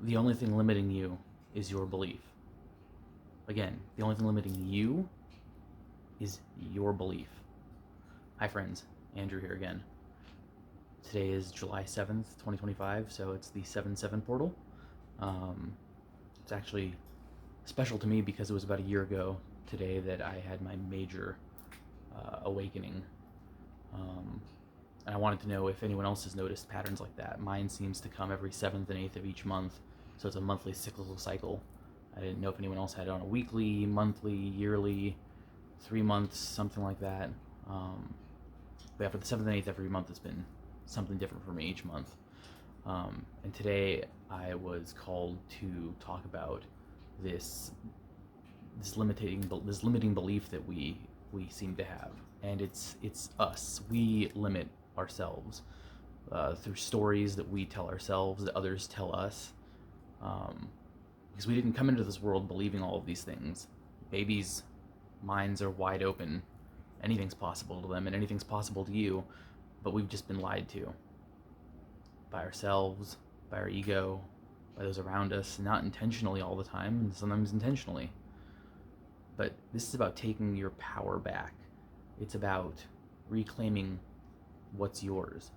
the only thing limiting you is your belief. Again, the only thing limiting you is your belief. Hi friends, Andrew here again. Today is July 7th, 2025, so it's the 7-7 portal. It's actually special to me because it was about a year ago today that I had my major awakening. And I wanted to know if anyone else has noticed patterns like that. Mine seems to come every 7th and 8th of each month, so it's a monthly cyclical cycle. I didn't know if anyone else had it on a weekly, monthly, yearly, 3 months, something like that. But after the 7th and 8th every month, it's been something different for me each month. And today I was called to talk about this limiting belief that we seem to have, and it's us. We limit ourselves through stories that we tell ourselves, that others tell us, because we didn't come into this world believing all of these things. Babies' minds are wide open. Anything's possible to them, and anything's possible to you, but we've just been lied to by ourselves, by our ego, by those around us, not intentionally all the time, and sometimes intentionally. But this is about taking your power back. It's about reclaiming what's yours.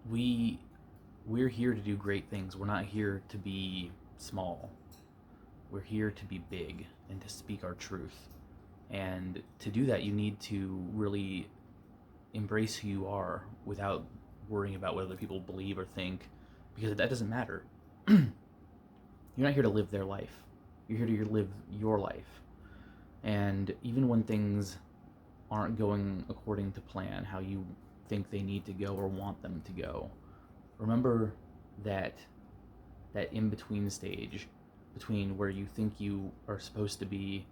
We're here to do great things. We're not here to be small. We're here to be big and to speak our truth. And to do that, you need to really embrace who you are without worrying about what other people believe or think, because that doesn't matter. You're not here to live their life. You're here to live your life. And even when things aren't going according to plan, how you think they need to go or want them to go, remember that in-between stage between where you think you are supposed to be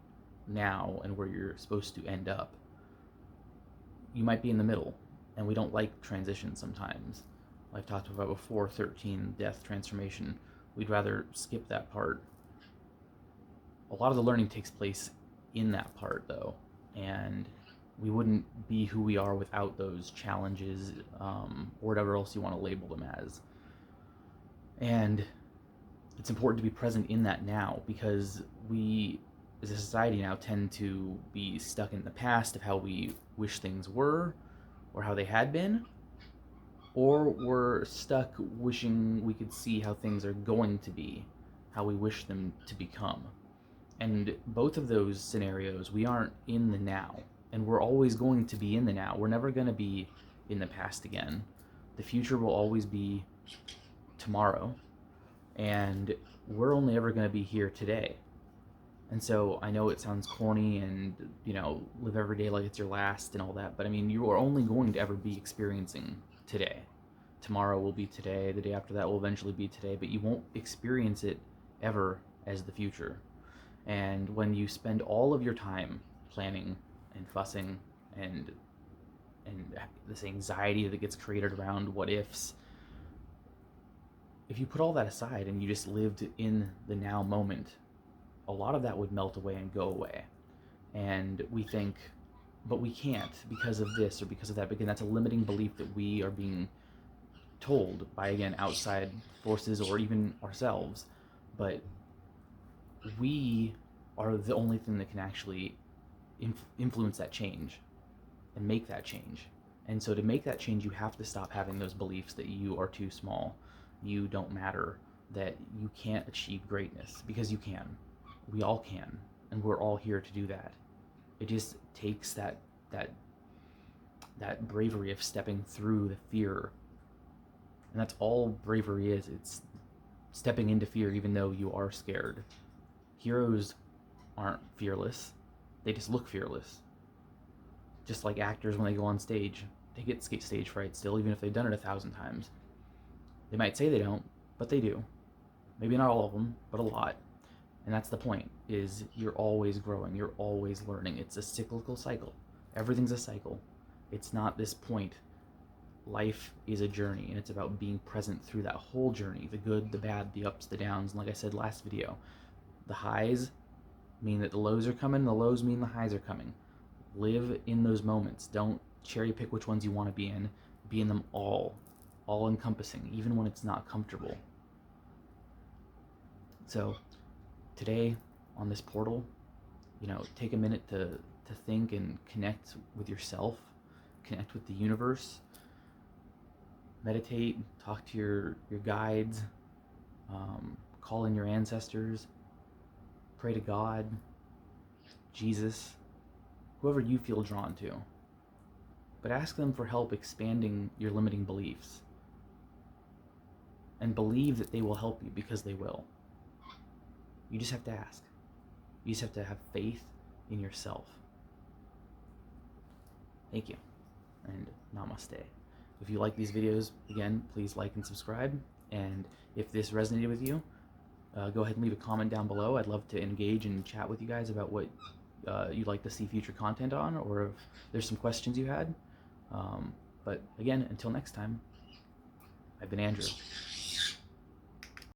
now and where you're supposed to end up. You might be in the middle, and we don't like transition sometimes. I've talked about before, 13, death, transformation. We'd rather skip that part. A lot of the learning takes place in that part, though, and we wouldn't be who we are without those challenges, or whatever else you want to label them as. And it's important to be present in that now, because we, as a society now, tend to be stuck in the past of how we wish things were, or how they had been, or we're stuck wishing we could see how things are going to be, how we wish them to become. And both of those scenarios, we aren't in the now, and we're always going to be in the now. We're never going to be in the past again. The future will always be tomorrow, and we're only ever going to be here today. And so I know it sounds corny and, live every day like it's your last and all that, but I mean, you are only going to ever be experiencing today. Tomorrow will be today, the day after that will eventually be today, but you won't experience it ever as the future. And when you spend all of your time planning and fussing and this anxiety that gets created around what ifs, if you put all that aside and you just lived in the now moment, a lot of that would melt away and go away. And we think, but we can't because of this or because of that. Again, that's a limiting belief that we are being told by, again, outside forces or even ourselves. But we are the only thing that can actually influence that change and make that change. And so to make that change, you have to stop having those beliefs that you are too small, you don't matter, that you can't achieve greatness, because you can. We all can, and we're all here to do that. It just takes that bravery of stepping through the fear. And that's all bravery is. It's stepping into fear even though you are scared. Heroes aren't fearless. They just look fearless. Just like actors when they go on stage, they get stage fright still, even if they've done it 1,000 times. They might say they don't, but they do. Maybe not all of them, but a lot. And that's the point, is you're always growing, you're always learning. It's a cyclical cycle. Everything's a cycle. It's not this point. Life is a journey, and it's about being present through that whole journey, the good, the bad, the ups, the downs. And like I said last video, the highs mean that the lows are coming, the lows mean the highs are coming. Live in those moments. Don't cherry pick which ones you want to be in. be in them all encompassing, even when it's not comfortable. So today on this portal, take a minute to think and connect with yourself, connect with the universe, meditate, talk to your guides, call in your ancestors, pray to God, Jesus, whoever you feel drawn to. But ask them for help expanding your limiting beliefs. And believe that they will help you, because they will. You just have to ask. You just have to have faith in yourself. Thank you, and namaste. If you like these videos, again, please like and subscribe. And if this resonated with you, go ahead and leave a comment down below. I'd love to engage and chat with you guys about what you'd like to see future content on, or if there's some questions you had. But again, until next time, I've been Andrew.